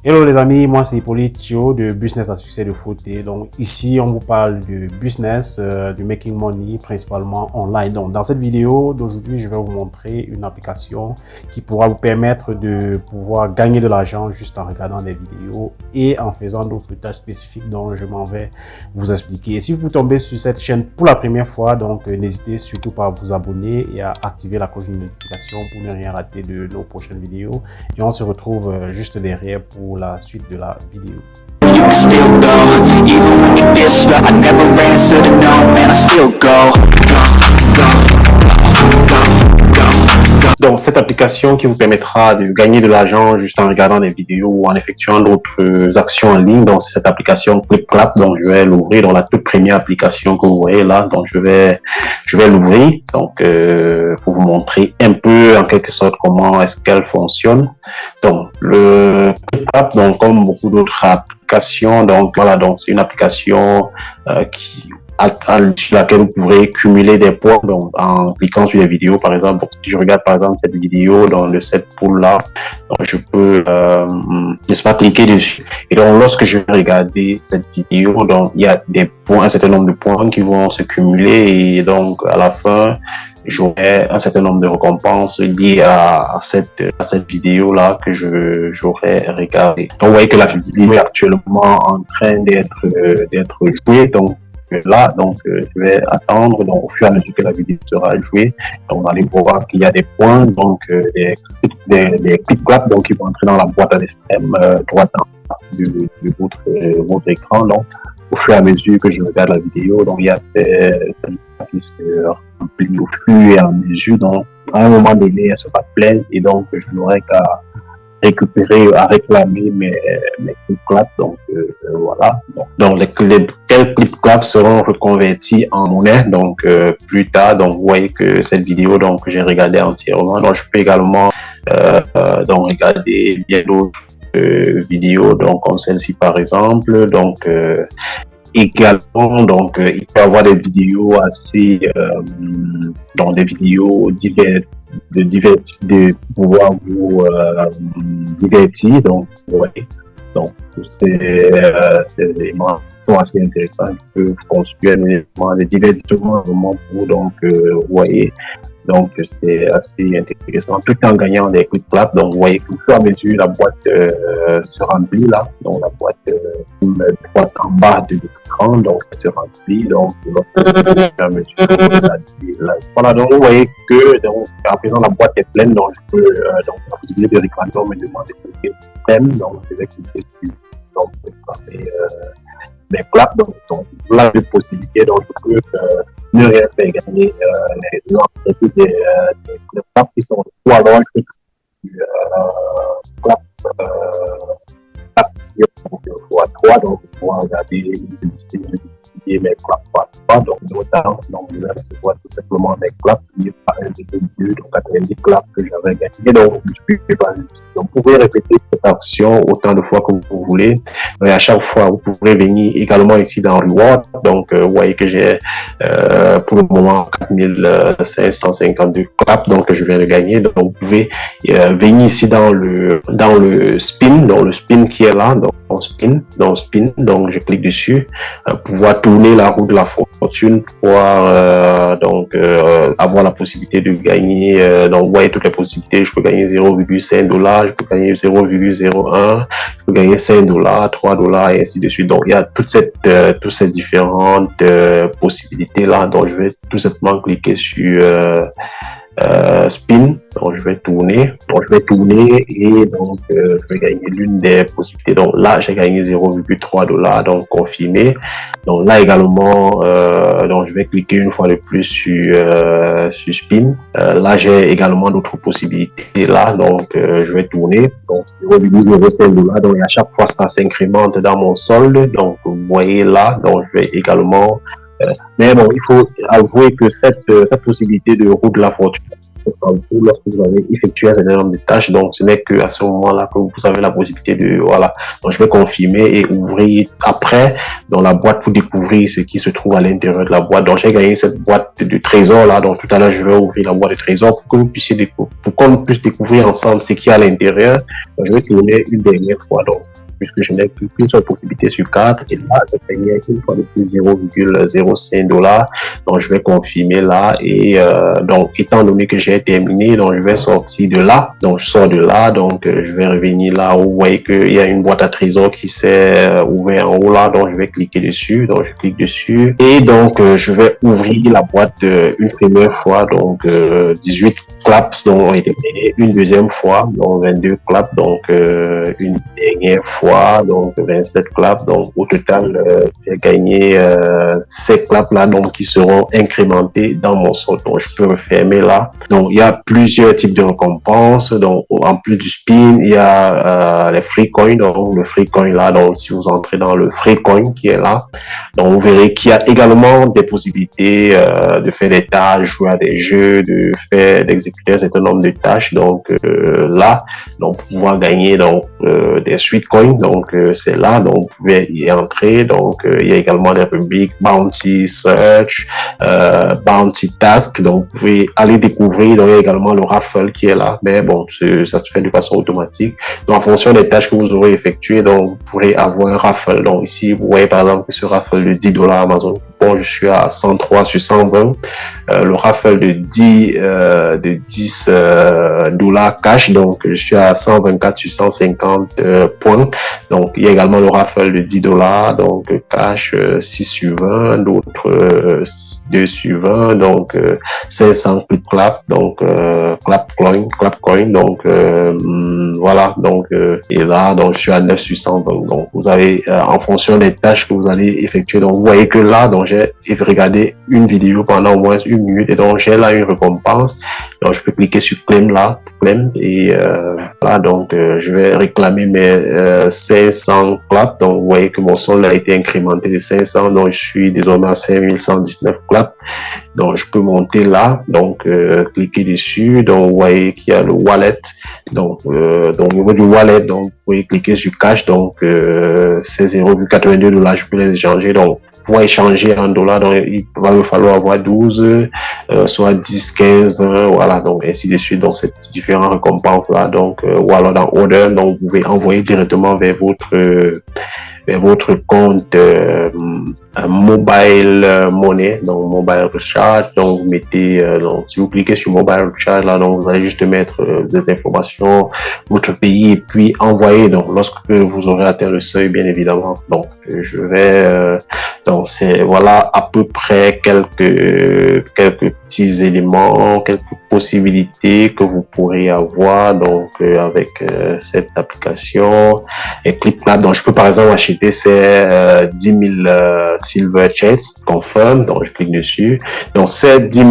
Hello les amis, moi c'est Hippolyte Thio de Business à succès de Fauté. Donc ici on vous parle de business, du making money principalement online. Donc dans cette vidéo d'aujourd'hui je vais vous montrer une application qui pourra vous permettre de pouvoir gagner de l'argent juste en regardant des vidéos et en faisant d'autres tâches spécifiques dont je m'en vais vous expliquer. Et si vous tombez sur cette chaîne pour la première fois, donc n'hésitez surtout pas à vous abonner et à activer la cloche de notification pour ne rien rater de nos prochaines vidéos. Et on se retrouve juste derrière pour la suite de la vidéo. You can still go, even when you feel stuck. I never answer to no, man, I still go. Donc, cette application qui vous permettra de gagner de l'argent juste en regardant des vidéos ou en effectuant d'autres actions en ligne. Donc, c'est cette application ClipClap. Donc, je vais l'ouvrir dans la toute première application que vous voyez là. Donc, je vais l'ouvrir. Donc, pour vous montrer un peu, en quelque sorte, comment est-ce qu'elle fonctionne. Donc, le ClipClap, donc, comme beaucoup d'autres applications, donc, voilà, donc, c'est une application sur laquelle vous pourrez cumuler des points donc, en cliquant sur les vidéos, par exemple. Donc, si je regarde, par exemple, cette vidéo dans le set pool là, donc je peux, n'est-ce pas, cliquer dessus. Et donc, lorsque je vais regarder cette vidéo, donc, il y a des points, un certain nombre de points qui vont se cumuler et donc, à la fin, j'aurai un certain nombre de récompenses liées à cette vidéo là que j'aurais regardé. Donc, vous voyez que la vidéo est actuellement en train d'être jouée. Donc, là, donc, je vais attendre, donc, au fur et à mesure que la vidéo sera jouée, donc, on va aller voir qu'il y a des points, donc, des clics-claps, donc, qui vont entrer dans la boîte à l'extrême droite de votre écran, donc, au fur et à mesure que je regarde la vidéo, donc, il y a ces qui se remplit au fur et à mesure, donc, à un moment donné, elle sera pleine, et donc, je n'aurai qu'à récupérer, à réclamer mes clip-claps. Donc, voilà. Donc, les clip-claps seront reconvertis en monnaie. Donc, plus tard, donc, vous voyez que cette vidéo, donc, que j'ai regardée entièrement. Donc, je peux également, donc, regarder bien d'autres vidéos, donc, comme celle-ci, par exemple. Donc, également, donc, il peut y avoir des vidéos assez, donc, des vidéos diverses, de pouvoir vous divertir. Donc, ouais. Donc, c'est éléments assez intéressants qui peuvent construire des divertissements pour vous. Donc, vous voyez. Donc, c'est assez intéressant, tout en gagnant des clips-claps. Donc, vous voyez qu'au fur et à mesure, la boîte se remplit là. Donc, la boîte en bas de l'écran, donc, se remplit. Donc, lorsque au fur et à mesure, voilà. Donc, vous voyez que, donc, à présent, la boîte est pleine. Donc, je peux, donc, la possibilité de réclamer, me demander de cliquer sur thème. Donc, je vais cliquer sur, donc, réclamer des claps. Donc, là, de possibilités. Donc, je peux ne rien faire gagner des claps qui sont ou alors je peux clap caption x3, donc pour pouvoir regarder une publicité multiplier mes claps x3, donc notamment, donc je vais recevoir tout simplement mes claps liés par un deux, donc 90 claps que j'avais gagné, donc je peux donc vous pouvez répéter cette action autant de fois que vous voulez, et à chaque fois vous pourrez venir également ici dans Reward, donc vous voyez que j'ai pour le moment 4552 claps, donc je viens de gagner, donc vous pouvez venir ici dans le spin qui est là, donc spin, donc je clique dessus, pouvoir tourner la roue de la fortune, pouvoir avoir la possibilité de gagner, donc vous voyez toutes les possibilités, je peux gagner 0,5 $, je peux gagner 0,01, je peux gagner 5 $, 3 $, et ainsi de suite. Donc il y a toutes ces différentes possibilités là, donc je vais tout simplement cliquer sur spin, donc je vais tourner et donc je vais gagner l'une des possibilités. Donc là j'ai gagné 0,3 $, donc confirmé. Donc là également donc je vais cliquer une fois de plus sur spin. Là j'ai également d'autres possibilités là, donc je vais tourner, donc 0,05 $, donc à chaque fois ça s'incrémente dans mon solde, donc vous voyez là, donc je vais également mais bon, il faut avouer que cette possibilité de roue de la fortune votre calcul lorsque vous avez effectué un certain nombre de tâches. Donc, ce n'est qu'à ce moment-là que vous avez la possibilité de, voilà. Donc, je vais confirmer et ouvrir après dans la boîte pour découvrir ce qui se trouve à l'intérieur de la boîte. Donc, j'ai gagné cette boîte de trésor là. Donc, tout à l'heure, je vais ouvrir la boîte de trésor pour que vous puissiez pour qu'on puisse découvrir ensemble ce qu'il y a à l'intérieur. Donc, je vais tourner une dernière fois. Donc, puisque je n'ai qu'une seule possibilité sur 4, et là, je gagne une fois de plus 0,05 $. Donc, je vais confirmer là, et donc, étant donné que j'ai terminé, donc, je vais sortir de là. Donc, je sors de là, donc, je vais revenir là où vous voyez qu'il y a une boîte à trésor qui s'est ouverte en haut là, donc, je vais cliquer dessus. Donc, je clique dessus, et donc, je vais ouvrir la boîte une première fois, donc, 18 claps donc, ont été payés, une deuxième fois, donc, 22 claps, donc, une dernière fois, donc 27 claps. Donc au total, j'ai gagné ces claps là, donc qui seront incrémentés dans mon solde. Donc je peux refermer là. Donc il y a plusieurs types de récompenses. Donc en plus du spin, il y a les free coins. Donc le free coin là, donc si vous entrez dans le free coin qui est là, donc vous verrez qu'il y a également des possibilités de faire des tâches, jouer à des jeux, d'exécuter un certain nombre de tâches. Donc là, donc pour pouvoir gagner donc des sweet coins. Donc c'est là, donc vous pouvez y entrer. Donc il y a également des rubriques Bounty Search, Bounty Task. Donc vous pouvez aller découvrir. Donc il y a également le raffle qui est là, mais bon, ça se fait de façon automatique. Donc en fonction des tâches que vous aurez effectuées, donc vous pourrez avoir un raffle. Donc ici vous voyez par exemple que ce raffle de 10 $ Amazon Coupon, je suis à 103 sur 120. Le raffle de 10 $ cash, donc je suis à 124 sur 150 points. Donc il y a également le raffle de 10 $, donc cash 6 sur 20, d'autres 2 sur 20, donc 500 clap, donc clap coin, donc voilà, donc et là donc je suis à 9 sur 120. Donc vous avez en fonction des tâches que vous allez effectuer, donc vous voyez que là donc j'ai regardé une vidéo pendant au moins 1 minute, et donc j'ai là une récompense. Donc je peux cliquer sur claim là, claim, et là donc je vais réclamer mes 500 claps. Donc vous voyez que mon solde a été incrémenté de 500, donc je suis désormais à 5119 claps. Donc je peux monter là, donc cliquer dessus. Donc vous voyez qu'il y a le wallet. Donc au niveau du wallet, donc vous pouvez cliquer sur cash. Donc c'est 0,82 $, je peux les échanger. Donc pour échanger en dollars, donc il va me falloir avoir 12, soit 10, 15, 20, voilà, donc ainsi de suite. Donc ces différentes récompenses là, donc ou alors dans order, donc vous pouvez envoyer directement vers votre compte mobile money, donc mobile recharge. Donc vous mettez donc si vous cliquez sur mobile recharge là, donc vous allez juste mettre des informations, votre pays, et puis envoyer. Donc lorsque vous aurez atteint le seuil, bien évidemment, donc je vais donc c'est voilà à peu près quelques petits éléments, quelques possibilités que vous pourrez avoir donc avec cette application et ClipClap. Donc je peux par exemple acheter ces 10 000 Silver Chests confirm. Donc je clique dessus. Donc ces 10 000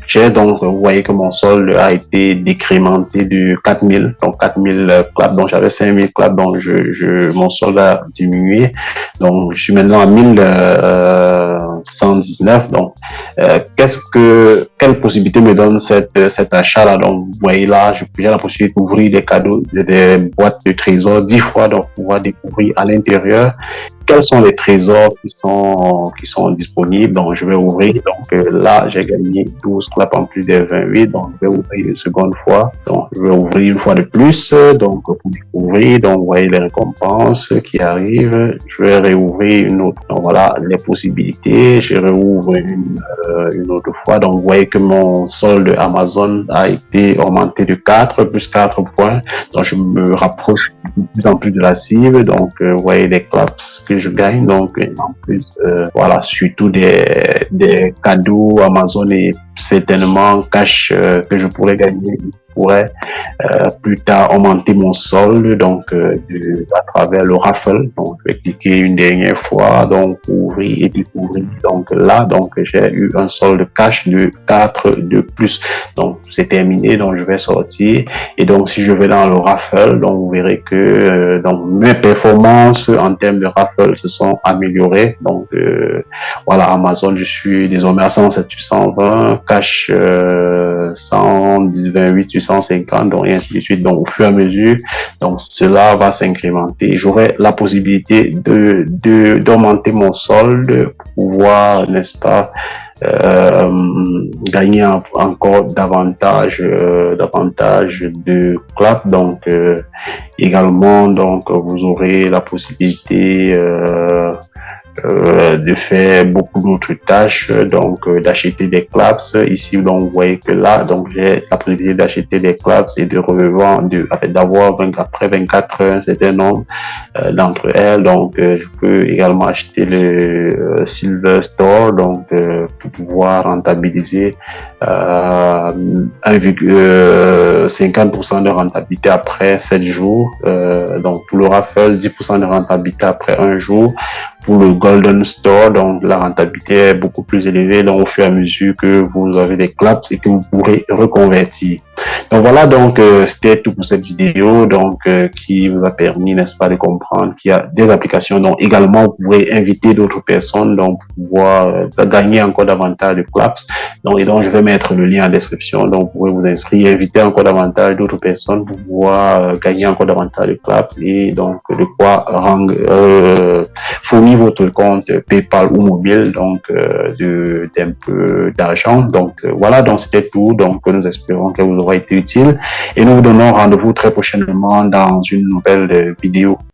chests, donc vous voyez que mon solde a été décrémenté de 4000, donc 4000 claps. Donc j'avais 5000 claps, donc mon solde a diminué. Donc je suis maintenant à 1119. Donc quelle possibilité me donne cet achat là? Donc vous voyez là, j'ai la possibilité d'ouvrir des cadeaux, des boîtes de trésors 10 fois, donc pouvoir découvrir à l'intérieur quels sont les trésors qui sont disponibles. Donc je vais ouvrir. Donc là j'ai gagné 12 claps en plus des 28. Donc je vais ouvrir une seconde fois. Donc je vais ouvrir une fois de plus, donc pour découvrir. Donc vous voyez les récompenses qui arrivent. Je vais réouvrir une autre. Donc voilà les possibilités. Je réouvre une autre fois. Donc vous voyez que mon solde Amazon a été augmenté de 4 plus 4 points. Donc je me rapproche de plus en plus de la cible. Donc vous voyez les claps que je gagne. Donc en plus voilà, surtout des cadeaux Amazon et certainement cash que je pourrais gagner pourrais plus tard augmenter mon solde donc à travers le raffle. Donc je vais cliquer une dernière fois donc ouvrir et découvrir. Donc là donc j'ai eu un solde cash de 4 de plus. Donc c'est terminé, donc je vais sortir et donc si je vais dans le raffle, donc vous verrez que donc mes performances en termes de raffle se sont améliorées. Donc voilà, Amazon, je suis désormais à 107 sur 120, cash 128 sur 150, donc et ainsi de suite. Donc au fur et à mesure, donc cela va s'incrémenter. J'aurai la possibilité d'augmenter mon solde pour pouvoir, n'est-ce pas, gagner encore davantage de clap. Donc également donc vous aurez la possibilité de faire beaucoup d'autres tâches, donc d'acheter des claps. Ici, donc vous voyez que là, donc j'ai la possibilité d'acheter des claps et de revendre, d'avoir après 24 heures un certain nombre d'entre elles. Donc je peux également acheter le Silver Store, donc pour pouvoir rentabiliser 50% de rentabilité après 7 jours. Donc pour le raffle, 10% de rentabilité après un jour. Pour le Golden Store, donc la rentabilité est beaucoup plus élevée, donc au fur et à mesure que vous avez des claps et que vous pourrez reconvertir. Donc voilà, donc c'était tout pour cette vidéo, donc qui vous a permis, n'est-ce pas, de comprendre qu'il y a des applications. Donc également, vous pourrez inviter d'autres personnes, donc pour pouvoir gagner encore davantage de claps. Donc et donc je vais mettre le lien en description, donc vous pouvez vous inscrire, inviter encore davantage d'autres personnes pour pouvoir gagner encore davantage de claps et donc de quoi fournir votre compte PayPal ou mobile, donc d'un peu d'argent. Donc voilà, donc c'était tout. Donc nous espérons que vous aura été utile et nous vous donnons rendez-vous très prochainement dans une nouvelle vidéo.